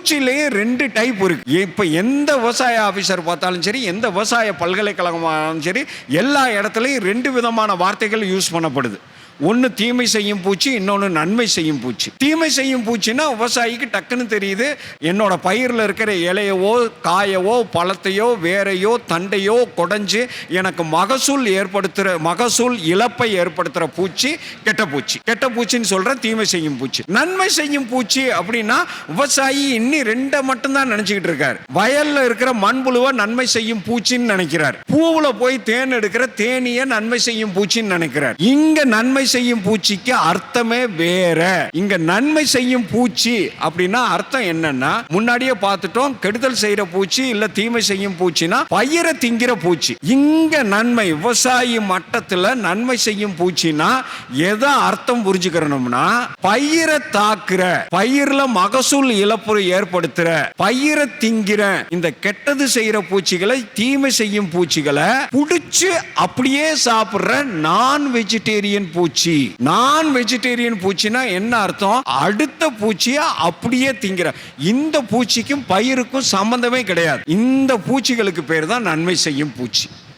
பூச்சிலேயே 2 type இருக்கு. இப்ப எந்த விவசாய ஆபீசர் பார்த்தாலும் சரி, எந்த விவசாய பல்கலைக்கழகமானாலும் சரி, எல்லா இடத்துலையும் 2 விதமான வார்த்தைகள் யூஸ் பண்ணப்படுது. ஒன்று தீமை செய்யும் பூச்சி, இன்னொன்று நன்மை செய்யும் பூச்சி. தீமை செய்யும் பூச்சின்னா விவசாயிக்கு டக்குன்னு தெரியுது, என்னோட பயிரில் இருக்கிற இலையவோ காயவோ பழத்தையோ வேரையோ தண்டையோ குடைஞ்சு எனக்கு மகசூல் இழப்பை ஏற்படுத்துகிற பூச்சி கெட்ட பூச்சி. கெட்ட பூச்சின்னு சொல்கிற தீமை செய்யும் பூச்சி. நன்மை செய்யும் பூச்சி அப்படின்னா விவசாயி இன்னும் 2 மட்டும்தான் நினச்சிக்கிட்டு இருக்காரு. வயலில் இருக்கிற மண்புழுவை நன்மை செய்யும் பூச்சின்னு நினைக்கிறார். பூவில் போய் தேன் எடுக்கிற தேனியை நன்மை செய்யும் பூச்சின்னு நினைக்கிறார். இங்க நன்மை செய்யும் பூச்சிக்கு அர்த்தமே வேற. இங்க நன்மை செய்யும் பூச்சி அப்படின்னா அர்த்தம் என்னன்னா, முன்னாடியே பார்த்துட்டோம், கெடுதல் செய்யற பூச்சி இல்ல தீமை செய்யும் பூச்சினா பயிரை திங்கிற பூச்சி. இங்க நன்மை விவசாயி மட்டத்துல நன்மை செய்யும் பூச்சினா எதை அர்த்தம் புரிஞ்சுக்கணும்னா, பயிரை தாக்குற, பயிர்ல மகசூல் இழப்பு ஏற்படுத்துற, பயிரை திங்கிற இந்த கெட்டது செய்யற பூச்சிகளை, தீமை செய்யும் பூச்சிகளை புடிச்சு அப்படியே சாப்பிடுற நான் வெஜிடேரியன் பூச்சி. நான் வெஜிடேரியன் பூச்சினா என்ன அர்த்தம்? அடுத்த பூச்சியை அப்படியே திங்கிற. இந்த பூச்சிக்கும் பயிருக்கும் சம்பந்தமே கிடையாது. இந்த பூச்சிகளுக்கு பேர் தான் நன்மை செய்யும் பூச்சி.